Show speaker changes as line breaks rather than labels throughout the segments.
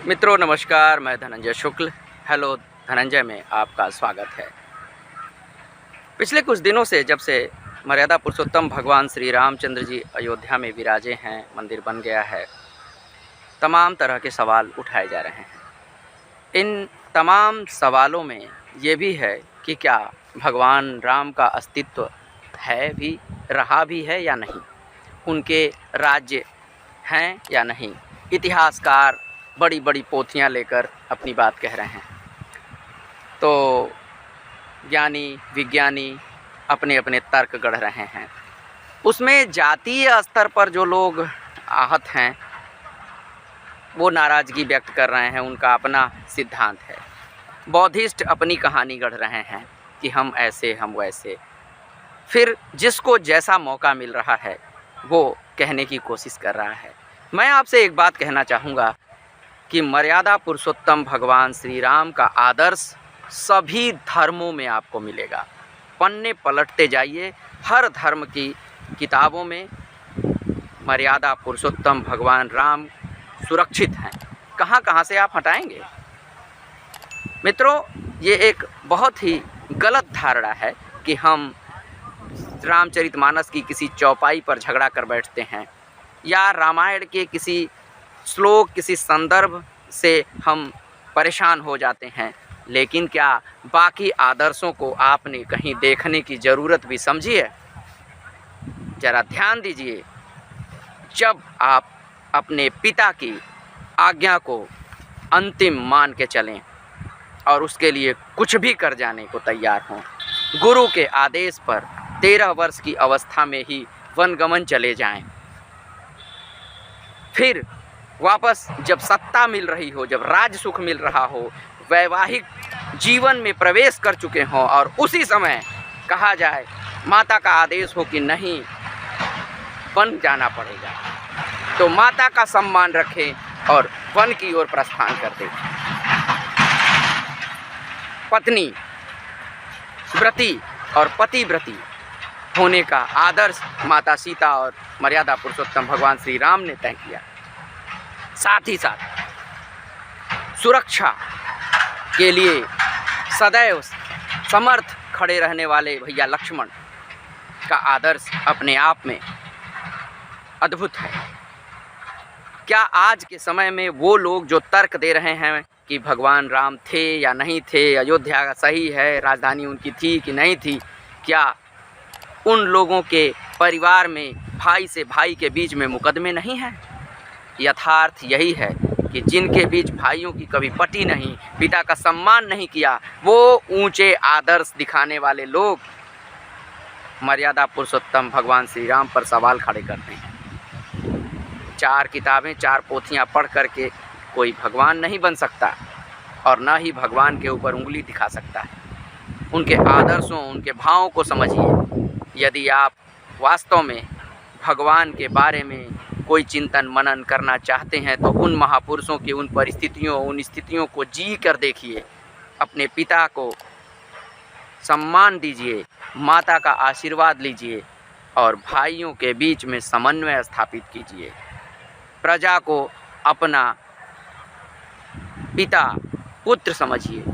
मित्रों नमस्कार, मैं धनंजय शुक्ल। हेलो धनंजय में आपका स्वागत है। पिछले कुछ दिनों से जब से मर्यादा पुरुषोत्तम भगवान श्री रामचंद्र जी अयोध्या में विराजे हैं, मंदिर बन गया है, तमाम तरह के सवाल उठाए जा रहे हैं। इन तमाम सवालों में ये भी है कि क्या भगवान राम का अस्तित्व है भी, रहा भी है या नहीं, उनके राज्य हैं या नहीं। इतिहासकार बड़ी बड़ी पोथियाँ लेकर अपनी बात कह रहे हैं, तो ज्ञानी विज्ञानी अपने अपने तर्क गढ़ रहे हैं। उसमें जातीय स्तर पर जो लोग आहत हैं वो नाराज़गी व्यक्त कर रहे हैं, उनका अपना सिद्धांत है। बौद्धिस्ट अपनी कहानी गढ़ रहे हैं कि हम ऐसे हम वैसे, फिर जिसको जैसा मौका मिल रहा है वो कहने की कोशिश कर रहा है। मैं आपसे एक बात कहना चाहूँगा कि मर्यादा पुरुषोत्तम भगवान श्री राम का आदर्श सभी धर्मों में आपको मिलेगा। पन्ने पलटते जाइए, हर धर्म की किताबों में मर्यादा पुरुषोत्तम भगवान राम सुरक्षित हैं। कहाँ कहाँ से आप हटाएंगे? मित्रों, ये एक बहुत ही गलत धारणा है कि हम रामचरितमानस की किसी चौपाई पर झगड़ा कर बैठते हैं या रामायण के किसी श्लोक, किसी संदर्भ से हम परेशान हो जाते हैं, लेकिन क्या बाकी आदर्शों को आपने कहीं देखने की ज़रूरत भी समझी है? ज़रा ध्यान दीजिए। जब आप अपने पिता की आज्ञा को अंतिम मान के चलें और उसके लिए कुछ भी कर जाने को तैयार हों, गुरु के आदेश पर 13 वर्ष की अवस्था में ही वनगमन चले जाएं, फिर वापस जब सत्ता मिल रही हो, जब राज सुख मिल रहा हो, वैवाहिक जीवन में प्रवेश कर चुके हों और उसी समय कहा जाए, माता का आदेश हो कि नहीं वन जाना पड़ेगा, तो माता का सम्मान रखें और वन की ओर प्रस्थान कर दें। पत्नी व्रती और पतिव्रती होने का आदर्श माता सीता और मर्यादा पुरुषोत्तम भगवान श्री राम ने तय किया। साथ ही साथ सुरक्षा के लिए सदैव समर्थ खड़े रहने वाले भैया लक्ष्मण का आदर्श अपने आप में अद्भुत है। क्या आज के समय में वो लोग जो तर्क दे रहे हैं कि भगवान राम थे या नहीं थे, अयोध्या का सही है, राजधानी उनकी थी कि नहीं थी, क्या उन लोगों के परिवार में भाई से भाई के बीच में मुकदमे नहीं हैं? यथार्थ यही है कि जिनके बीच भाइयों की कभी पटी नहीं, पिता का सम्मान नहीं किया, वो ऊंचे आदर्श दिखाने वाले लोग मर्यादा पुरुषोत्तम भगवान श्री राम पर सवाल खड़े करते हैं। 4 किताबें, 4 पोथियाँ पढ़ करके कोई भगवान नहीं बन सकता और न ही भगवान के ऊपर उंगली दिखा सकता है। उनके आदर्शों, उनके भावों को समझिए। यदि आप वास्तव में भगवान के बारे में कोई चिंतन मनन करना चाहते हैं तो उन महापुरुषों की उन परिस्थितियों, उन स्थितियों को जी कर देखिए। अपने पिता को सम्मान दीजिए, माता का आशीर्वाद लीजिए और भाइयों के बीच में समन्वय स्थापित कीजिए। प्रजा को अपना पिता पुत्र समझिए।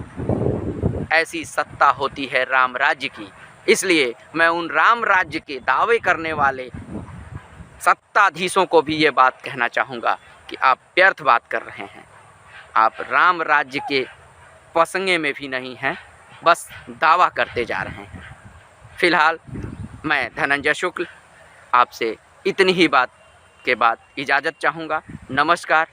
ऐसी सत्ता होती है राम राज्य की। इसलिए मैं उन राम राज्य के दावे करने वाले सत्ताधीशों को भी ये बात कहना चाहूँगा कि आप व्यर्थ बात कर रहे हैं। आप राम राज्य के पसंगे में भी नहीं हैं, बस दावा करते जा रहे हैं। फिलहाल मैं धनंजय शुक्ल आपसे इतनी ही बात के बाद इजाज़त चाहूँगा। नमस्कार।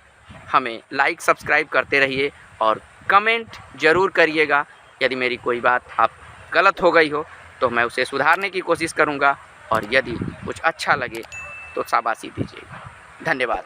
हमें लाइक सब्सक्राइब करते रहिए और कमेंट ज़रूर करिएगा। यदि मेरी कोई बात आप गलत हो गई हो तो मैं उसे सुधारने की कोशिश करूँगा और यदि कुछ अच्छा लगे तो शाबाशी दीजिएगा। धन्यवाद।